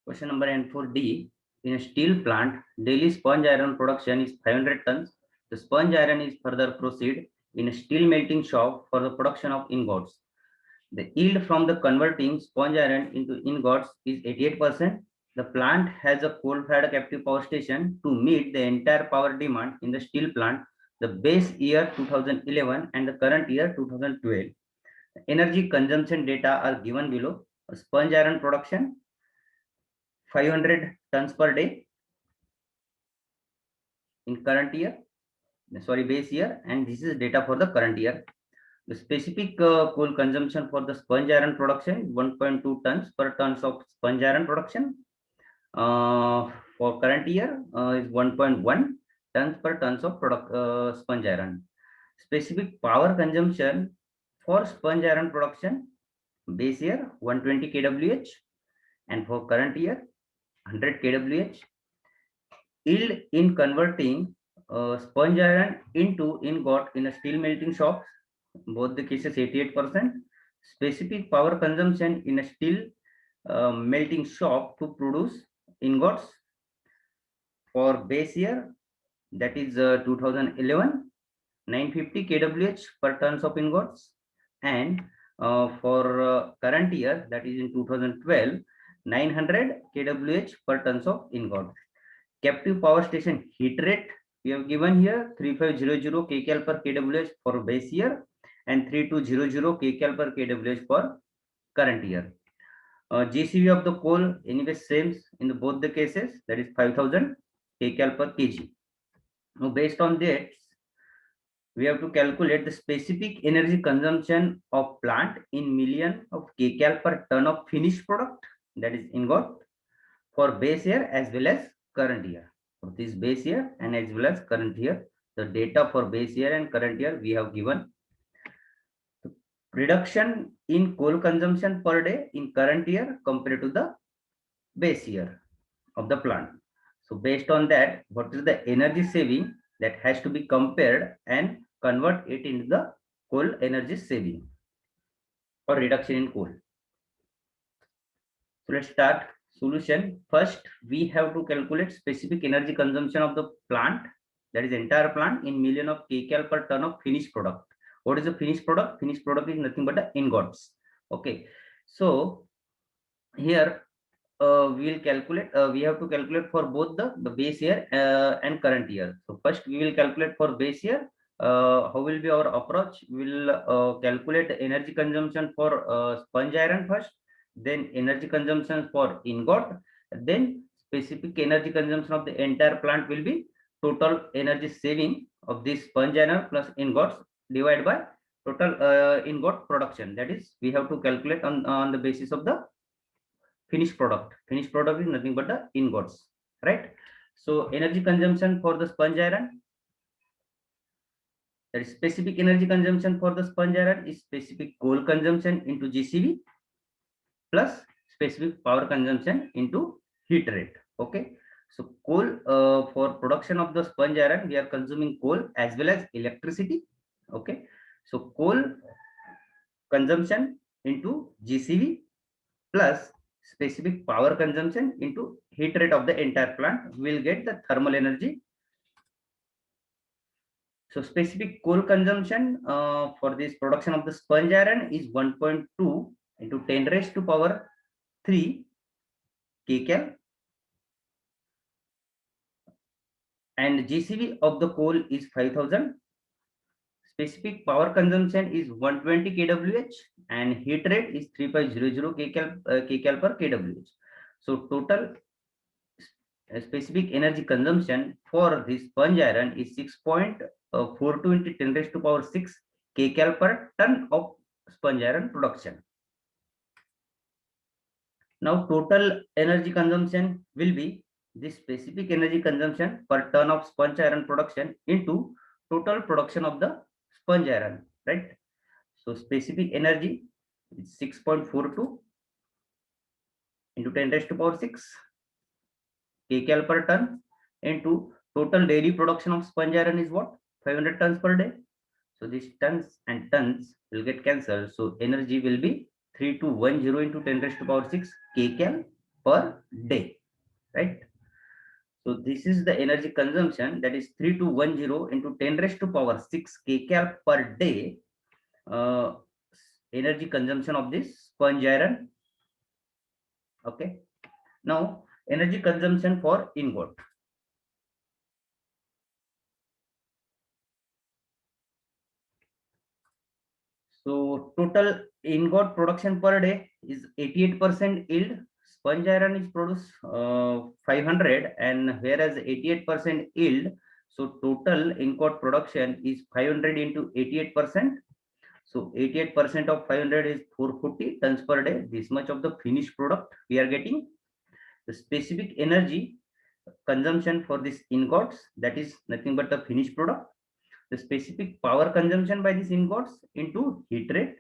Question number N for D. In a steel plant, daily sponge iron production is 500 tons. The sponge iron is further proceed in a steel melting shop for the production of ingots. The yield from the converting sponge iron into ingots is 88%. The plant has a coal-fired captive power station to meet the entire power demand in the steel plant, the base year 2011 and the current year 2012. Energy consumption data are given below. Sponge iron production 500 tons per day in current year, sorry, base year, and this is data for the current year. The specific coal consumption for the sponge iron production is 1.2 tons per tons of sponge iron production. For current year is 1.1 tons per tons of sponge iron. Specific power consumption for sponge iron production base year 120 kWh and for current year 100 kWh. Yield in converting sponge iron into ingot in a steel melting shop, both the cases 88%. Specific power consumption in a steel melting shop to produce ingots for base year, that is 2011, 950 kWh per tons of ingots, and for current year, that is in 2012, 900 kWh per tons of ingots. Captive power station heat rate we have given here 3500 kcal per kWh for base year and 3200 kcal per kWh for current year. GCV of the coal anyway same in both the cases, that is 5000 kcal per kg. Now based on that, we have to calculate the specific energy consumption of plant in million of kcal per ton of finished product, that is ingot, for base year as well as current year. For this base year and as well as current year, the data for base year and current year we have given. Reduction in coal consumption per day in current year compared to the base year of the plant. So based on that, what is the energy saving that has to be compared and convert it into the coal energy saving or reduction in coal. So let's start solution. First, we have to calculate specific energy consumption of the plant, that is entire plant, in million of kcal per ton of finished product. What is the finished product? Finished product is nothing but the ingots. Okay, so here we will calculate. We have to calculate for both the base year and current year. So first we will calculate for base year. How will be our approach? We will calculate the energy consumption for sponge iron first, then energy consumption for ingot, then specific energy consumption of the entire plant will be total energy saving of this sponge iron plus ingots divided by total ingot production. That is, we have to calculate on the basis of the finished product. Finished product is nothing but the ingots, right? So energy consumption for the sponge iron, that is specific energy consumption for the sponge iron is specific coal consumption into GCV plus specific power consumption into heat rate. Okay, so coal for production of the sponge iron we are consuming coal as well as electricity. Okay, so coal consumption into GCV plus specific power consumption into heat rate of the entire plant, will get the thermal energy. So specific coal consumption for this production of the sponge iron is 1.2 into 10 raised to power 3 kcal, and GCV of the coal is 5000. Specific power consumption is 120 kWh and heat rate is 3500 kcal per kWh. So total specific energy consumption for this sponge iron is 6.42 into 10 raised to power 6 kcal per ton of sponge iron production. Now total energy consumption will be this specific energy consumption per ton of sponge iron production into total production of the sponge iron, right? So specific energy is 6.42 into 10 raised to power 6 kcal per ton into total daily production of sponge iron is what? 500 tons per day. So these tons and tons will get cancelled. So energy will be 3210 into 10 raised to power 6 kcal per day, right? So this is the energy consumption, that is 3210 into 10 raised to power 6 kcal per day, energy consumption of this sponge iron. Okay. Now energy consumption for ingot. So total ingot production per day is 88% yield. Sponge iron is produced 500, and whereas 88% yield, so total ingot production is 500 into 88%. So 88% of 500 is 440 tons per day. This much of the finished product we are getting. The specific energy consumption for this ingots, that is nothing but the finished product. The specific power consumption by these ingots into heat rate.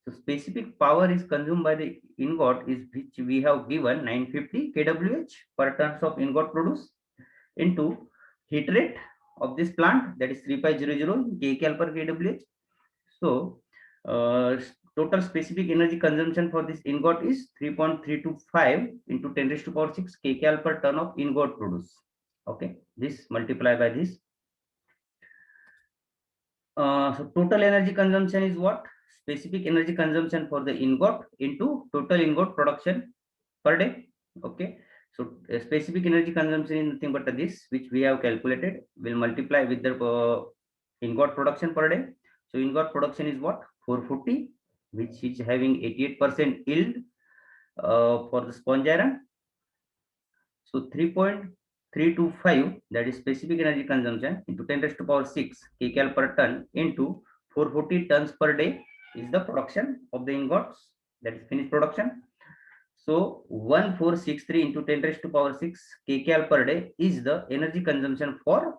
So specific power is consumed by the ingot is which we have given 950 kWh per tons of ingot produced into heat rate of this plant, that is 3500 kcal per kWh. So total specific energy consumption for this ingot is 3.325 into 10 raised to power 6 kcal per ton of ingot produced. Okay, this multiply by this. So total energy consumption is what? Specific energy consumption for the ingot into total ingot production per day. Okay, so specific energy consumption is nothing but this, which we have calculated, will multiply with the ingot production per day. So ingot production is what? 440, which is having 88% yield for the sponge iron. So 3.325, that is specific energy consumption, into 10 raised to power 6 kcal per ton into 440 tons per day is the production of the ingots, that is finished production. So 1463 into 10 raised to power 6 kcal per day is the energy consumption for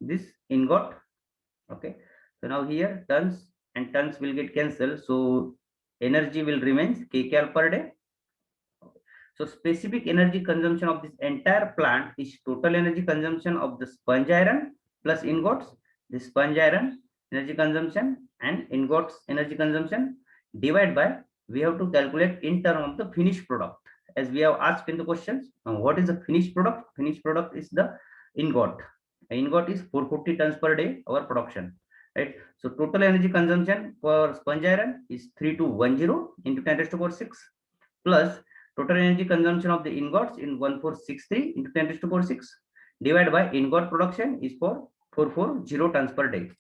this ingot. Okay, so now here tons and tons will get cancelled, so energy will remain kcal per day. So specific energy consumption of this entire plant is total energy consumption of the sponge iron plus ingots, the sponge iron energy consumption and ingots energy consumption, divided by, we have to calculate in terms of the finished product, as we have asked in the questions. Now, what is the finished product? Finished product is the ingot. Ingot is 440 tons per day our production, right? So total energy consumption for sponge iron is 3210 into 10 raised to power 6 plus total energy consumption of the ingots in 1463 into 10 raised to power 6 divided by ingot production is for 440 tons per day.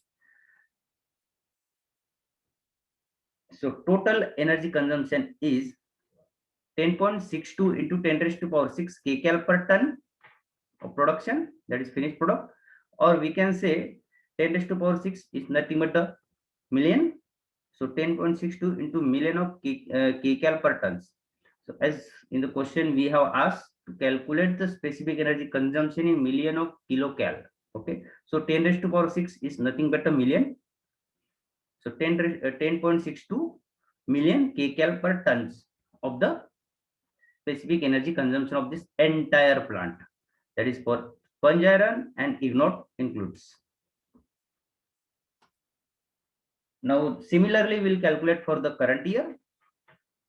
So total energy consumption is 10.62 into 10 raised to power 6 kcal per ton of production, that is finished product, or we can say 10 raised to power 6 is nothing but the million. So 10.62 into million of kcal per tons. So as in the question we have asked to calculate the specific energy consumption in million of kilocal. Okay, so 10 raised to power 6 is nothing but a million. So 10.62 million kcal per tons of the specific energy consumption of this entire plant, that is for sponge iron and ingot includes. Now similarly we'll calculate for the current year.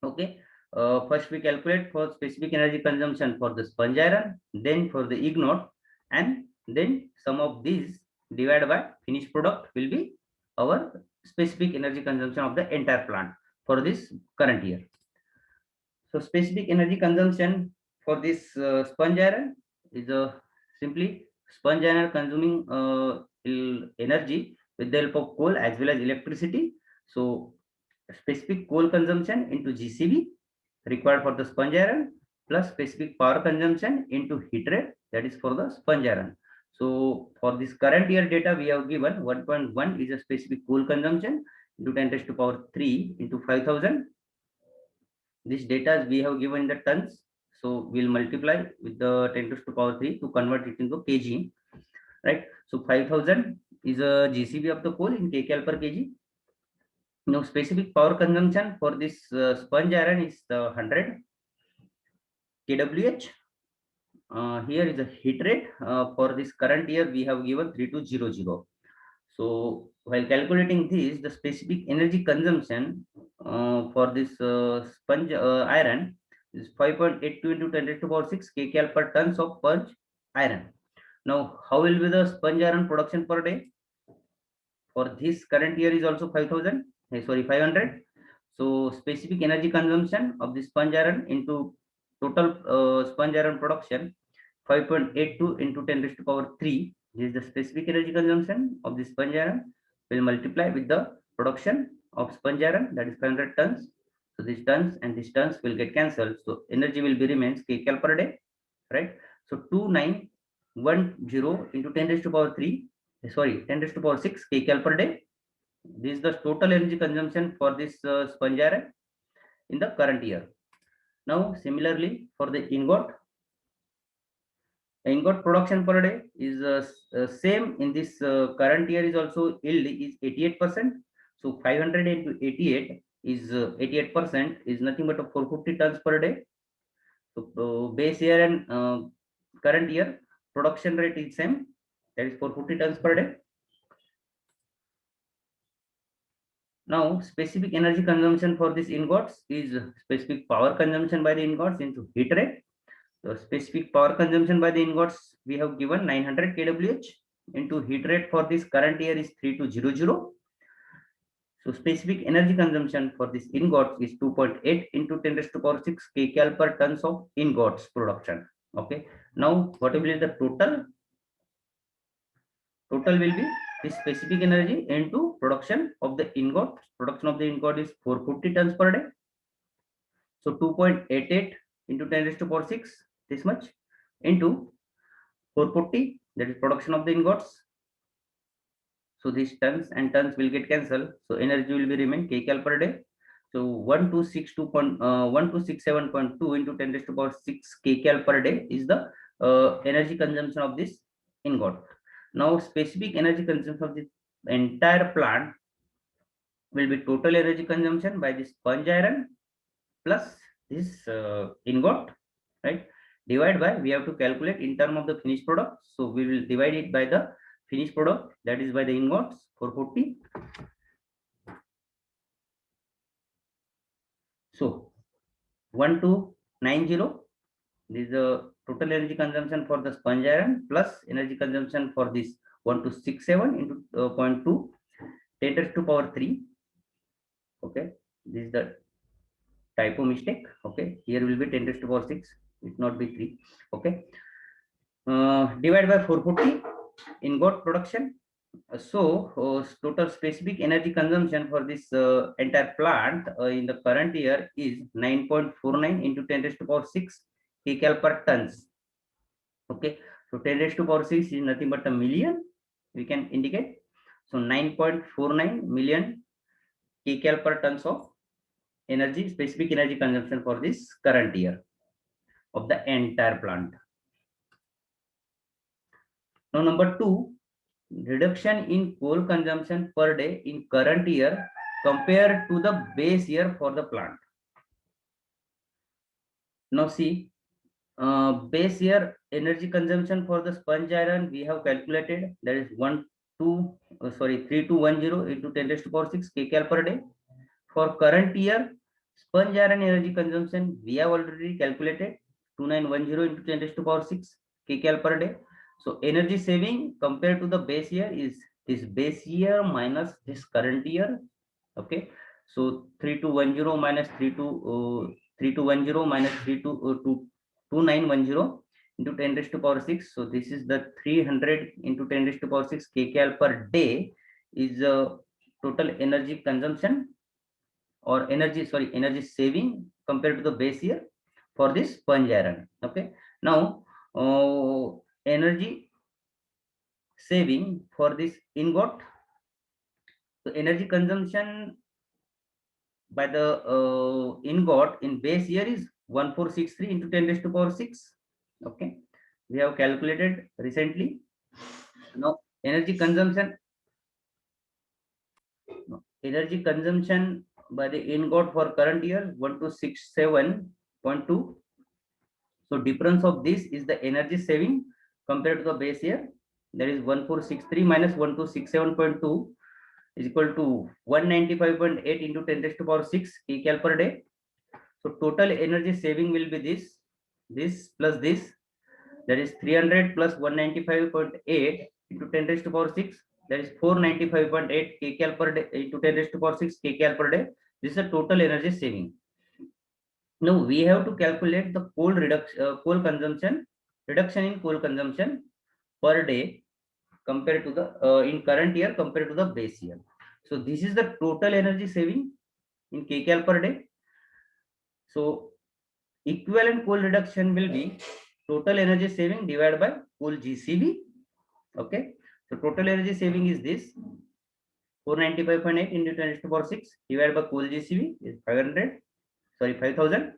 Okay, first we calculate for specific energy consumption for the sponge iron, then for the ingot, and then sum of these divided by finished product will be our specific energy consumption of the entire plant for this current year. So specific energy consumption for this sponge iron is simply sponge iron consuming energy with the help of coal as well as electricity. So specific coal consumption into GCV required for the sponge iron plus specific power consumption into heat rate, that is for the sponge iron. So for this current year data we have given 1.1 is a specific coal consumption into 10 raised to power 3 into 5000. This data we have given in the tons, so we'll multiply with the 10 raised to power 3 to convert it into kg, right? So 5000 is a GCV of the coal in kcal per kg. Now specific power consumption for this sponge iron is 100 kWh. Here is the heat rate for this current year we have given 3200. So while calculating this, the specific energy consumption for this sponge iron is 5.82 into 10 raised to power 6 kcal per tons of sponge iron. Now, how will be the sponge iron production per day? For this current year is also 5,000, sorry, 500. So specific energy consumption of the sponge iron into total sponge iron production, 5.82 into 10 raised to power 3. This is the specific energy consumption of the sponge iron. Will multiply with the production of sponge iron, that is 500 tons. So these tons and these tons will get cancelled. So energy will be remains kcal per day, right? So 2910 into 10 raised to power 3, sorry, 10 raised to power 6 kcal per day. This is the total energy consumption for this sponge iron in the current year. Now, similarly, for the ingot production per day is same in this current year is also yield is 88%. So 500 into 88 is 88% is nothing but 450 tons per day. So base year and current year production rate is same, that is 450 tons per day. Now, specific energy consumption for this ingots is specific power consumption by the ingots into heat rate. So specific power consumption by the ingots we have given 900 kWh into heat rate for this current year is 3200. So specific energy consumption for this ingots is 2.8 into 10 raised to power 6 kcal per tons of ingots production. Okay. Now, what will be the total? Total will be the specific energy into production of the ingot. Production of the ingot is 450 tons per day. So 2.88 into 10 raised to power 6, this much, into 440, that is production of the ingots. So these tons and tons will get cancelled. So energy will be remain kcal per day. So 1267.2 into 10 raised to power 6 kcal per day is the energy consumption of this ingot. Now, specific energy consumption of the entire plant will be total energy consumption by this sponge iron plus this ingot, right? Divide by, we have to calculate in term of the finished product. So we will divide it by the finished product, that is by the ingots 440. So 1290, this is the total energy consumption for the sponge iron plus energy consumption for this 1267 into 0.2 10 raised to power 3. Okay, this is the typo mistake. Okay, here will be 10 raised to power 6, it not be 3. Okay, divide by 440 ingot production. So total specific energy consumption for this entire plant in the current year is 9.49 into 10 raised to power 6 kcal per tons. Okay, so 10 raised to power 6 is nothing but a million, we can indicate. So 9.49 million kcal per tons of energy, specific energy consumption for this current year of the entire plant. Now, number 2, reduction in coal consumption per day in current year compared to the base year for the plant. Now see, base year energy consumption for the sponge iron we have calculated, that is 3210 into 10 raised to power 6 kcal per day. For current year sponge iron energy consumption we have already calculated 2910 into 10 raised to power 6 kcal per day. So energy saving compared to the base year is this base year minus this current year. Okay, so 3210 minus 3210 minus 2910 into 10 raised to power 6. So this is the 300 into 10 raised to power 6 kcal per day is total energy consumption or energy saving compared to the base year for this sponge iron. Okay, now energy saving for this ingot. So energy consumption by the ingot in base year is 1463 into 10 raised to power 6. Okay, we have calculated recently. Now energy consumption by the ingot for current year 1267.2. So difference of this is the energy saving compared to the base year, that is 1463 minus 1267.2 is equal to 195.8 into 10 raised to power 6 kcal per day. So total energy saving will be this plus this, that is 300 plus 195.8 into 10 raised to power 6, that is 495.8 kcal per day into 10 raised to power 6 kcal per day. This is the total energy saving. Now we have to calculate the coal reduction in coal consumption per day compared to the in current year compared to the base year. So this is the total energy saving in kcal per day. So equivalent coal reduction will be total energy saving divided by coal GCV. Okay, so total energy saving is this 495.8 into 10 raised to power 6 divided by coal GCV is 5,000.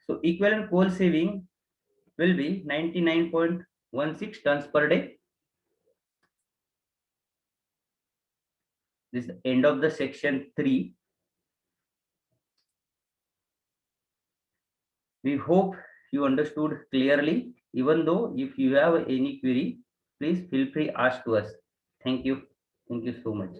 So equivalent coal saving will be 99.16 tons per day. This is the end of the section 3. We hope you understood clearly. Even though if you have any query, please feel free ask to us. Thank you. Thank you so much.